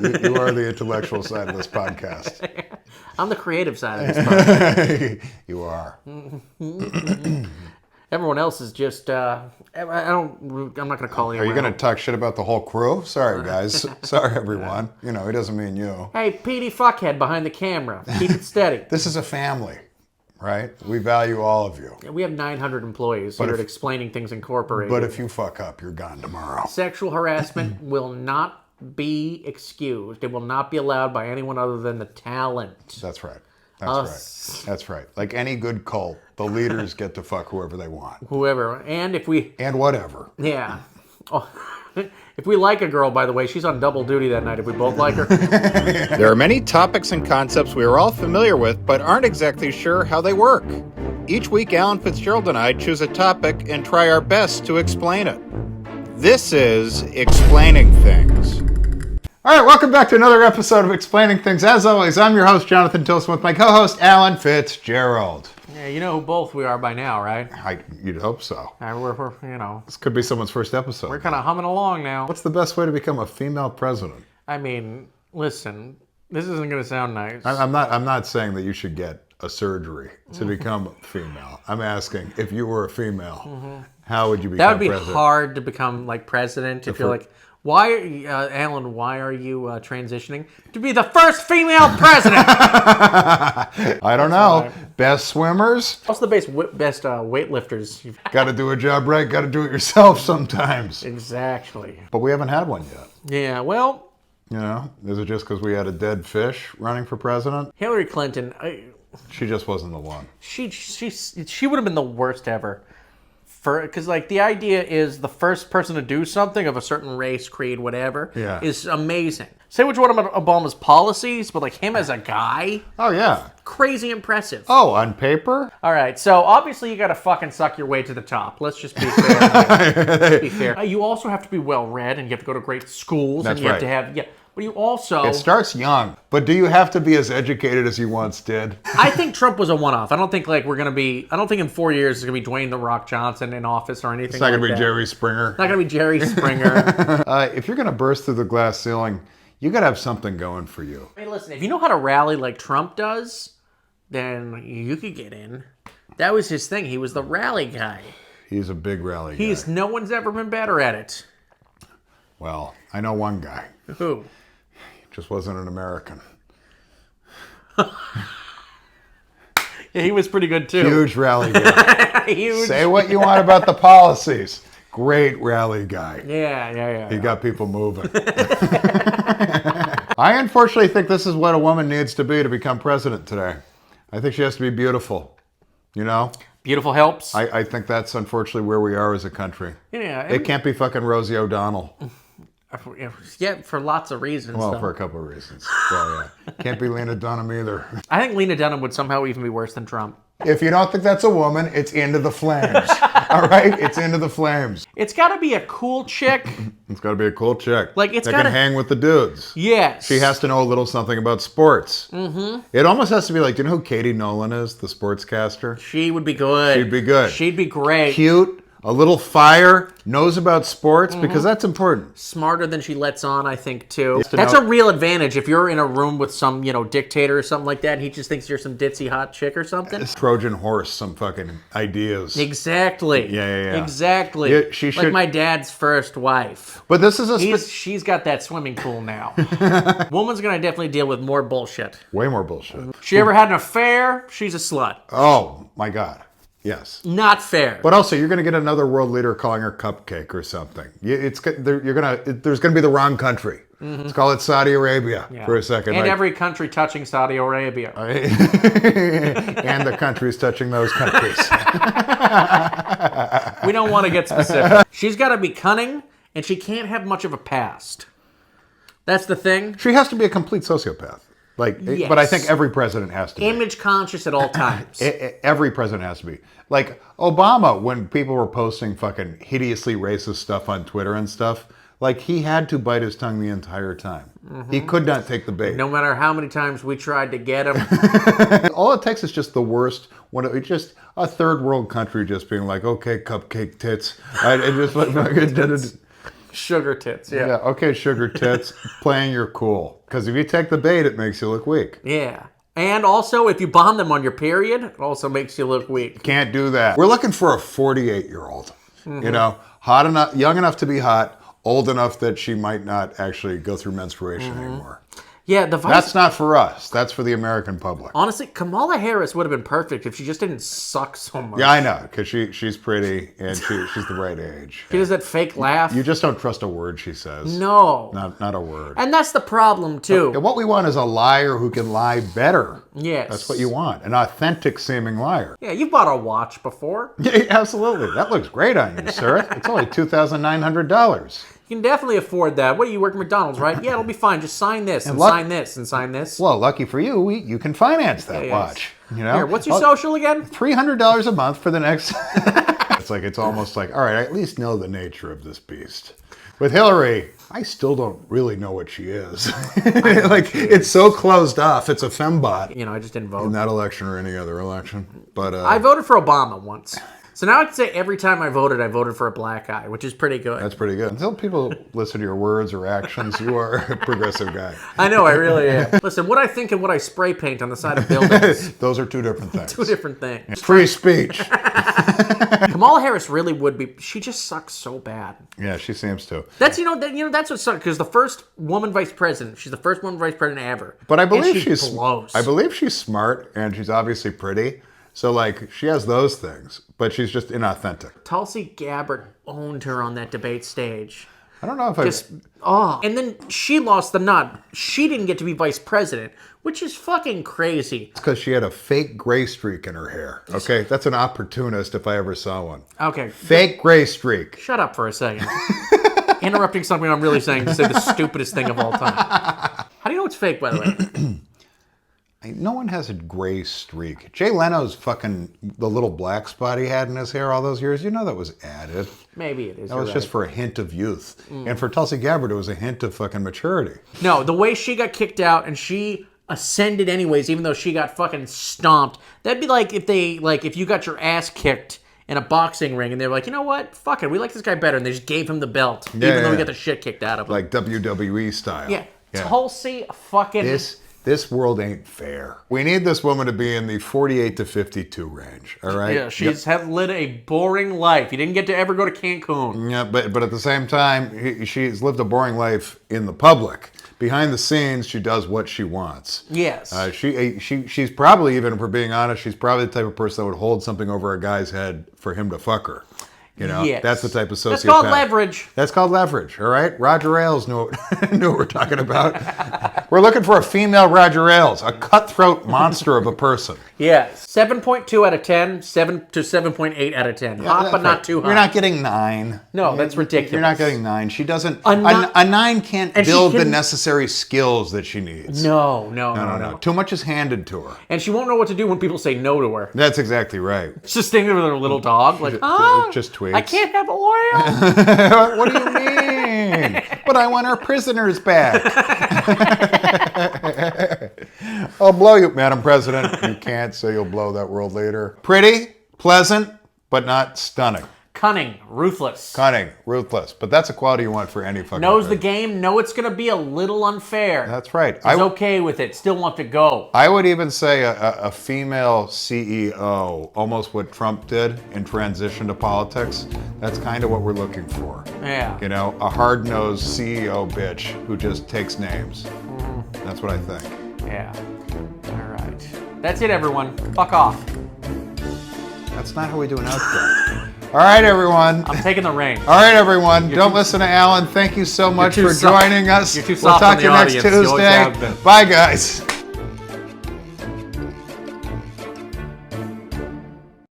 You are the intellectual side of this podcast. I'm the creative side of this podcast. You are. Everyone else is just, I'm not going to call Are anyone you going to out. talk shit about the whole crew? Sorry, guys. Sorry, everyone. You know, he doesn't mean you. Hey, Petey fuckhead behind the camera. Keep it steady. This is a family, right? We value all of you. We have 900 employees here at Explaining Things Incorporated. But if you fuck up, you're gone tomorrow. Sexual harassment will not be excused. It will not be allowed by anyone other than the talent. That's right. That's right. That's right. Like any good cult, the leaders get to fuck whoever they want. Whoever. And if we... And whatever. Yeah. Oh, if we like a girl, by the way, she's on double duty that night if we both like her. There are many topics and concepts we are all familiar with, but aren't exactly sure how they work. Each week, Alan Fitzgerald and I choose a topic and try our best to explain it. This is Explaining Things. All right, welcome back to another episode of Explaining Things. As always, I'm your host, Jonathan Tilson, with my co-host, Alan Fitzgerald. Yeah, you know who both we are by now, right? You'd hope so. We're you know, This could be someone's first episode. we're kind of humming along now. What's the best way to become a female president? I mean, listen, this isn't going to sound nice. I'm not saying that you should get a surgery to become female. I'm asking, if you were a female, how would you become That would be president? hard to become like president if you're like, why, Alan? Why are you transitioning to be the first female president? I don't know. Best swimmers? What's the best weightlifters? You've Got to do a job right. Got to do it yourself sometimes. Exactly. But we haven't had one yet. Yeah. Well, You know, is it just because we had a dead fish running for president? Hillary Clinton. She just wasn't the one. She would have been the worst ever. Because like the idea is the first person to do something of a certain race, creed, whatever, Yeah. is amazing. Say which one of Obama's policies, but like him as a guy, Oh, yeah. crazy impressive. Oh, on paper? All right, so obviously you got to fucking suck your way to the top. Let's just be fair. Let's be fair. You also have to be well read, and you have to go to great schools, That's and you have right. to have But you also, It starts young. But do you have to be as educated as you once did? I think Trump was a one-off. I don't think like we're gonna be. I don't think in 4 years it's gonna be Dwayne the Rock Johnson in office or anything. It's not going to like be that. Jerry Springer. Not gonna be Jerry Springer. If you're going to burst through the glass ceiling, you got to have something going for you. Hey, listen, if you know how to rally like Trump does, then you could get in. That was his thing. He was the rally guy. He's a big rally guy. No one's ever been better at it. Well, I know one guy. Who? Just wasn't an American. Yeah, he was pretty good too. Huge rally guy. Huge. Say what you want about the policies. Great rally guy. Yeah. He got people moving. I unfortunately think this is what a woman needs to be to become president today. I think she has to be beautiful. You know? Beautiful helps. I think that's unfortunately where we are as a country. Yeah. It can't be fucking Rosie O'Donnell. Yeah, for lots of reasons. Well, though. for a couple of reasons. Yeah. Can't be Lena Dunham either. I think Lena Dunham would somehow even be worse than Trump. If you don't think that's a woman, it's Into the Flames. All right? It's Into the Flames. It's got to be a cool chick. It's got to be a cool chick. Like, it's that gotta- can hang with the dudes. Yes. She has to know a little something about sports. Mm-hmm. It almost has to be like, do you know who Katie Nolan is, the sportscaster? She would be good. She'd be good. She'd be great. Cute, a little fire, knows about sports, because that's important. Smarter than she lets on, I think, too. to That's know- a real advantage. If you're in a room with some, dictator or something like that, and he just thinks you're some ditzy hot chick or something. Trojan horse, some fucking ideas. Exactly. Yeah. Exactly. Yeah, she like should- my dad's first wife. But this is a She's got that swimming pool now. Woman's gonna definitely deal with more bullshit. way more bullshit. She ever had an affair? She's a slut. Oh, my God. Yes. Not fair. But also, you're going to get another world leader calling her cupcake or something. There's going to be the wrong country. Let's call it Saudi Arabia for a second. And like- every country touching Saudi Arabia. and the countries touching those countries. We don't want to get specific. She's got to be cunning, and she can't have much of a past. That's the thing. She has to be a complete sociopath. Yes. But I think every president has to be. Image conscious at all times. Every president has to be. Like Obama, when people were posting fucking hideously racist stuff on Twitter and stuff, like he had to bite his tongue the entire time. He could not take the bait. No matter how many times we tried to get him. All it takes is just the worst. It's just a third world country just being like, okay, cupcake tits. And just like, Sugar tits, Yeah, okay, sugar tits, playing your cool. Because if you take the bait, it makes you look weak. Yeah. And also, if you bomb them on your period, it also makes you look weak. Can't do that. We're looking for a 48-year-old. You know, hot enough, young enough to be hot, old enough that she might not actually go through menstruation anymore. Yeah, the vice... That's not for us. That's for the American public. Honestly, Kamala Harris would have been perfect if she just didn't suck so much. Yeah, I know, because she's pretty and she's the right age. She does that fake laugh. You just don't trust a word she says. No. Not a word. And that's the problem, too. And what we want is a liar who can lie better. Yes. That's what you want. An authentic seeming liar. Yeah, you've bought a watch before. Yeah, absolutely. That looks great on you, sir. It's only $2,900. You can definitely afford that. What, you work at McDonald's, right? Yeah, it'll be fine. Just sign this and sign this and sign this. Well, lucky for you, you can finance that Yes. watch. You know? Here, what's your social again? $300 a month for the next... It's almost like, all right, I at least know the nature of this beast. With Hillary, I still don't really know what she is. It's so closed off. It's a fembot. You know, I just didn't vote. In that election or any other election. But I voted for Obama once. So now I can say every time I voted for a black guy, which is pretty good. that's pretty good. Until people listen to your words or actions, you are a progressive guy. I know, I really am. Listen, what I think and what I spray paint on the side of buildings, Those are two different things. two different things. Free speech. Kamala Harris really would be. She just sucks so bad. Yeah, she seems to. That's that's what sucks because the first woman vice president. She's the first woman vice president ever. But I And believe she blows. I believe she's smart and she's obviously pretty. So she has those things, but she's just inauthentic. Tulsi Gabbard owned her on that debate stage. I don't know if And then she lost the nod. She didn't get to be vice president, which is fucking crazy. It's because she had a fake gray streak in her hair. Okay, that's an opportunist if I ever saw one. Okay, Fake gray streak. shut up for a second. Interrupting something I'm really saying to say the stupidest thing of all time. How do you know it's fake, by the way? No one has a gray streak. Jay Leno's fucking the little black spot he had in his hair all those years. You know that was added. Maybe it is. That was just for a hint of youth. And for Tulsi Gabbard, it was a hint of fucking maturity. No, the way she got kicked out and she ascended anyways, even though she got fucking stomped. That'd be like if you got your ass kicked in a boxing ring and they're like, you know what? Fuck it, we like this guy better, and they just gave him the belt, even though he yeah. got the shit kicked out of him. Like WWE style. Yeah. Tulsi fucking. This world ain't fair. We need this woman to be in the 48 to 52 range, all right? Yeah, she's led a boring life. You didn't get to ever go to Cancun. Yeah, but at the same time, she's lived a boring life in the public. Behind the scenes, she does what she wants. Yes. She's probably, even if we're being honest, she's probably the type of person that would hold something over a guy's head for him to fuck her. You know, Yes. that's the type of sociopath. That's called leverage. That's called leverage, all right? Roger Ailes knew what we're talking about. We're looking for a female Roger Ailes, a cutthroat monster of a person. Yes. 7.2 out of 10, 7 to 7.8 out of 10. Hot, but not too hot. You're not getting 9. No, that's ridiculous. You're not getting 9. She doesn't. A ni- A 9 can't And she build the can- necessary skills that she needs. No. Too much is handed to her. And she won't know what to do when people say no to her. That's exactly right. She's just standing there with her little dog, like, Just tweets. I can't have oil. What do you mean? But I want our prisoners back. I'll blow you, Madam President. You can't, so you'll blow that world leader. Pretty, pleasant, but not stunning. Cunning, ruthless. Cunning, ruthless. But that's a quality you want for any fucking Knows the person. game, know it's going to be a little unfair. That's right. Is okay with it, still want to go. I would even say a female CEO, almost what Trump did in transition to politics. That's kind of what we're looking for. Yeah. You know, a hard-nosed CEO bitch who just takes names. That's what I think. Yeah. All right. That's it, everyone. Fuck off. That's not how we do an outro. All right, everyone. I'm taking the reins. All right, everyone. Don't listen to Alan. Thank you so much too for soft. joining us. You're too We'll soft talk on to you the next audience. You always have Tuesday. been. Bye, guys.